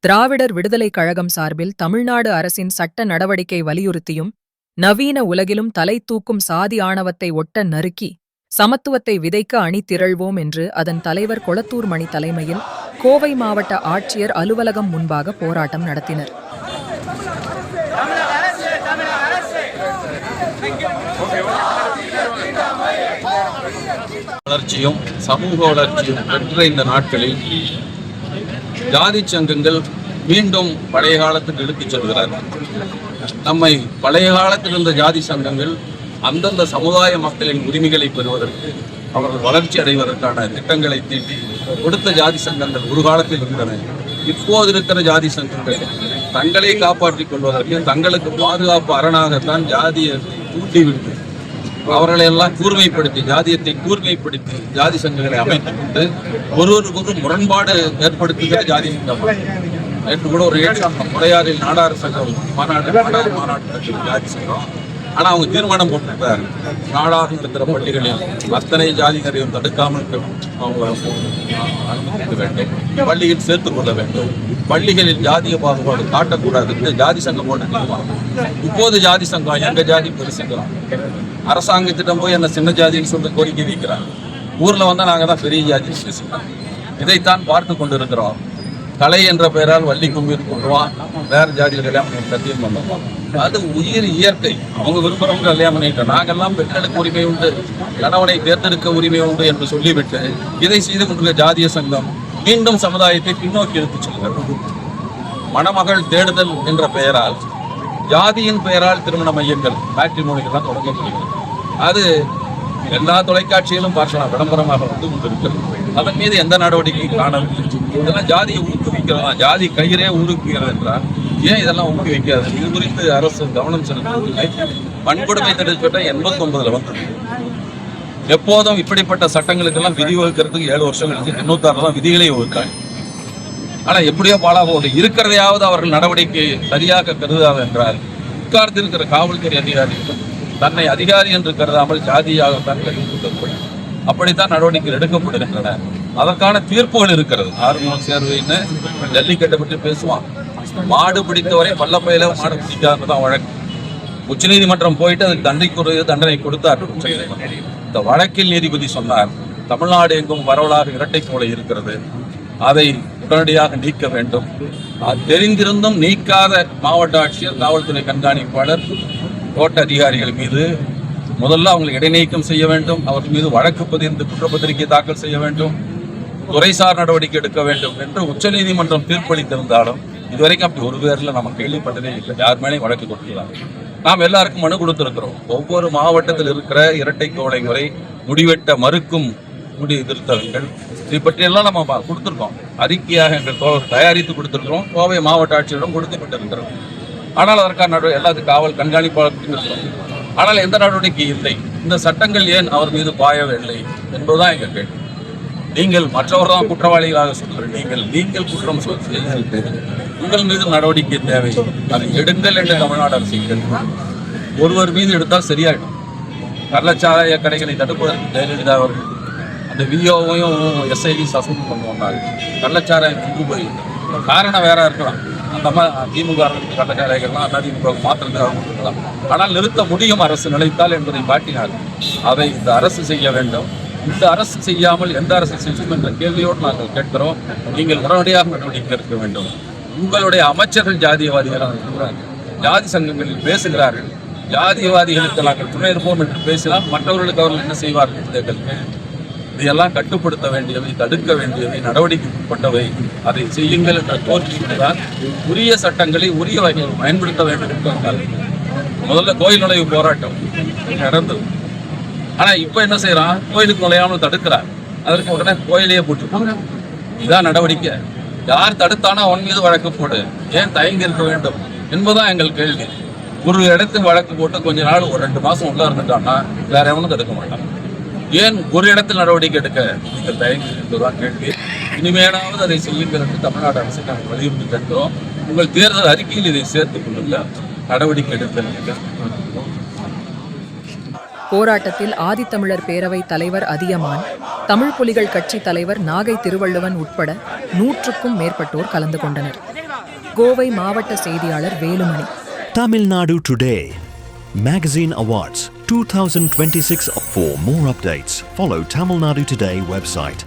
திராவிடர் விடுதலைக் கழகம் சார்பில் தமிழ்நாடு அரசின் சட்ட நடவடிக்கை வலியுறுத்தியும், நவீன உலகிலும் தலை தூக்கும் சாதி ஆணவத்தை ஒட்ட நறுக்கி, சமத்துவத்தை விதைக்க அணி திரள்வோம் என்று அதன் தலைவர் கொளத்தூர் மணி தலைமையில் கோவை மாவட்ட ஆட்சியர் அலுவலகம் முன்பாக போராட்டம் நடத்தினர். வளர்ச்சியும் சமூக வளர்ச்சியும் பெற்ற இந்த நாட்களில் ஜாதி சங்கங்கள் மீண்டும் பழைய காலத்துக்கு எடுத்துச் செல்கிறார்கள். நம்மை பழைய காலத்தில் இருந்த ஜாதி சங்கங்கள் அந்தந்த சமுதாய மக்களின் உரிமைகளை பெறுவதற்கு, அவர்கள் வளர்ச்சி அடைவதற்கான திட்டங்களை தீட்டி கொடுத்த ஜாதி சங்கங்கள் ஒரு காலத்தில் இருந்தன. இப்போது இருக்கிற ஜாதி சங்கங்கள் தங்களை காப்பாற்றிக் கொள்வதற்கு தங்களுக்கு பாதுகாப்பு அரணாகத்தான் ஜாதியை தூண்டிவிட்டு அவர்களை எல்லாம் கூர்மைப்படுத்தி, ஜாதியத்தை கூர்மைப்படுத்தி ஜாதி சங்கங்களை அமைத்துக் கொண்டு ஒருவருக்கு முரண்பாடு ஏற்படுத்துகிற ஜாதி சங்கம். நேற்று கூட ஒரு முறையாரில் நாடார் சங்கம் மாநாட்டு ஜாதி சங்கம். ஆனால் அவங்க தீர்மானம் போட்டிருக்காரு, நாடாக இருக்கிற பள்ளிகளில் அத்தனை ஜாதிகளையும் தடுக்காமல் அவங்க அனுமதிக்க வேண்டும், பள்ளியில் சேர்த்துக் கொள்ள வேண்டும், பள்ளிகளில் ஜாதிய பாகுபாடு காட்டக்கூடாது ஜாதி சங்கம் போட்டு தீர்மானம். இப்போது ஜாதி சங்கம் எங்க ஜாதி பெருசுங்கிறோம். அரசாங்கத்திடம் போய் என்ன சின்ன ஜாதின்னு சொல்லி கோரிக்கை வைக்கிறாங்க. ஊர்ல வந்தா நாங்க தான் பெரிய ஜாதி பேசுகிறோம். இதைத்தான் பார்த்து கொண்டிருக்கிறோம். கலை என்ற பெயரால் வள்ளி கும்பி கொண்டுவான், வேற ஜாதிகள் கல்யாணம் சத்தியம் பண்ணுவோம். அது உயிர் இயற்கை, அவங்க விரும்புறவங்க கல்யாணம் பண்ணிட்டோம். நாங்கெல்லாம் பெண்களுக்கு உரிமை உண்டு, கணவனை தேர்ந்தெடுக்க உரிமை உண்டு என்று சொல்லிவிட்டு இதை செய்து கொண்டிருக்க ஜாதிய சங்கம் மீண்டும் சமுதாயத்தை பின்னோக்கி எடுத்துச் செல்கிறது. மணமகள் தேடுதல் என்ற பெயரால், ஜாதியின் பெயரால் திருமண மையங்கள், மேட்ரிமோனிகள்லாம் தொடங்கப்படுகிறது. அது எல்லா தொலைக்காட்சியிலும் பார்க்கலாம், விளம்பரமாக வந்து கொண்டிருக்கிறது. அதன் மீது எந்த நடவடிக்கையும் காணவில்லை. இதெல்லாம் ஜாதியை ஊக்குவிக்கிறதா? ஜாதி கயிறே ஊக்குவிக்கிறது என்றால் ஏன் இதெல்லாம் ஊக்குவிக்காது? இது குறித்து அரசு கவனம் செலுத்தவில்லை. வன்கொடுமை தடுப்பு சட்டம் 89 வந்தது. எப்போதும் இப்படிப்பட்ட சட்டங்களுக்கெல்லாம் விதி வகுக்கிறதுக்கு 7 வருஷம் கழிச்சு 96 தான் விதிகளே வகுக்காங்க. ஆனா எப்படியோ பாலாவோடு இருக்கிறதையாவது அவர்கள் நடவடிக்கை சரியாக கருதாது என்றால், உட்கார்ந்து இருக்கிற காவல்துறை அதிகாரிகள் தன்னை அதிகாரி என்று கருதாமல் ஜாதியாகத்தான் கருதப்படும். அப்படித்தான் நடவடிக்கைகள் எடுக்கப்படுகின்றன. அதற்கான தீர்ப்புகள் இருக்கிறது. ஆர்வம் சேர்வைன்னு ஜல்லிக்கட்டை பற்றி பேசுவான். மாடு பிடித்தவரை பல்லப்பையில மாடு பிடிக்காததான் வழக்கு. உச்சநீதிமன்றம் போயிட்டு அதுக்கு தண்டனை கொடுத்தார். இந்த வழக்கில் நீதிபதி சொன்னார், தமிழ்நாடு எங்கும் பரவலாக இரட்டை கொலை இருக்கிறது, அதை உடனடியாக நீக்க வேண்டும். தெரிந்திருந்தும் நீக்காத மாவட்ட ஆட்சியர், காவல்துறை கண்காணிப்பாளர், தோட்ட அதிகாரிகள் மீது முதல்ல அவங்களுக்கு இடைநீக்கம் செய்ய வேண்டும். அவர் மீது வழக்கு பதிந்து குற்றப்பத்திரிகை தாக்கல் செய்ய வேண்டும், துறைசார் நடவடிக்கை எடுக்க வேண்டும் என்று உச்சநீதிமன்றம் தீர்ப்பளித்திருந்தாலும் இதுவரைக்கும் அப்படி ஒரு பேர்ல நம்ம கேள்விப்பட்டதே இல்லை. யார் மேலேயும் வழக்கு கொடுத்துருக்காங்க. நாம் எல்லாருக்கும் மனு கொடுத்திருக்கிறோம். ஒவ்வொரு மாவட்டத்தில் இருக்கிற இரட்டை கொலை முறை, முடிவெட்ட மறுக்கும் முடி திருத்தங்கள், இதை பற்றியெல்லாம் நம்ம கொடுத்துருக்கோம். அறிக்கையாக எங்கள் தயாரித்து கொடுத்துருக்கிறோம். கோவை மாவட்ட ஆட்சியரிடம் கொடுக்கப்பட்டிருக்கிறோம். ஆனால் அதற்கான எல்லாத்துக்கும் காவல் கண்காணிப்பாளர் கொடுத்திருக்கிறோம். ஆனால் எந்த நடவடிக்கை இல்லை. இந்த சட்டங்கள் ஏன் அவர் மீது பாயவில்லை என்பதுதான் எங்கள் கேள்வி. நீங்கள் மற்றவர்தான் குற்றவாளிகளாக சொல்கிறீர்கள். நீங்கள் குற்றம் செய்து உங்கள் மீது நடவடிக்கை தேவை, அதை எடுங்கள் என்று தமிழ்நாடு அரசு கேட்கும். ஒருவர் மீது எடுத்தால் சரியாயிடும். கள்ளச்சாராய கடைகளை தடுப்பதற்கு ஜெயலலிதா அவர்கள் அந்த விஓவையும் எஸ்ஐடி சஸ்பெண்ட் பண்ணுவாங்க. கள்ளச்சாராயம் கொண்டு போய் காரணம் வேற இருக்கலாம். அந்த மாதிரி திமுக கள்ளச்சாராயங்கள்லாம் அதிமுக மாத்திரத்தாக இருக்கலாம். ஆனால் நிறுத்த முடியும் அரசு நினைத்தால் என்பதை காட்டினார். அதை இந்த அரசு செய்ய வேண்டும். இந்த அரசு செய்யாமல் எந்த அரசு செய்யும் என்ற கேள்வியோடு நாங்கள் கேட்கிறோம். நீங்கள் உடனடியாக நடவடிக்கை எடுக்க வேண்டும். உங்களுடைய அமைச்சர்கள் ஜாதியவாதிகளாக இருக்கிறார்கள், ஜாதி சங்கங்களில் பேசுகிறார்கள். ஜாதியவாதிகளுக்கு நாங்கள் துணை இருப்போம் என்று பேசினால் மற்றவர்களுக்கு அவர்கள் என்ன செய்வார்கள்? இதையெல்லாம் கட்டுப்படுத்த வேண்டியவை, தடுக்க வேண்டியவை, நடவடிக்கை உட்பட்டவை. அதை செய்யுங்கள் என்ற கோரிக்கைதான் உரிய சட்டங்களை உரிய வகையில் பயன்படுத்த வேண்டும் என்று முதல்ல கோயில் நுழைவு போராட்டம் நடந்தது. ஆனா இப்ப என்ன செய்யறான்? கோயிலுக்கு நுழையாமல் தடுக்கிறார். அதற்கு உடனே கோயிலையே போட்டு இதான் நடவடிக்கை. யார் தடுத்தானா அவன் மீது வழக்கு போடு, ஏன் தயங்கி இருக்க வேண்டும் என்பதுதான் எங்கள் கேள்வி. ஒரு இடத்துக்கு வழக்கு போட்டு கொஞ்ச நாள், ஒரு 2 மாசம் உள்ள இருந்துட்டான்னா வேற எவனும் தடுக்க மாட்டான். ஏன் ஒரு இடத்தில் நடவடிக்கை எடுக்க நீங்கள் தயங்கி என்பதுதான் கேள்வி. இனிமேலாவது அதை செய்யுங்கிறது தமிழ்நாடு அரசை நாங்கள் வலியுறுத்தி கேட்கிறோம். உங்கள் தேர்தல் அறிக்கையில் இதை சேர்த்துக் கொண்டுள்ள நடவடிக்கை எடுக்க. போராட்டத்தில் ஆதித்தமிழர் பேரவை தலைவர் அதியமான், தமிழ் புலிகள் கட்சி தலைவர் நாகை திருவள்ளுவன் உட்பட 100க்கும் மேற்பட்டோர் கலந்து கொண்டனர். கோவை மாவட்ட செய்தியாளர் Velumani. Tamil Nadu Today Magazine Awards 2026. For more updates, follow Tamil Nadu Today website.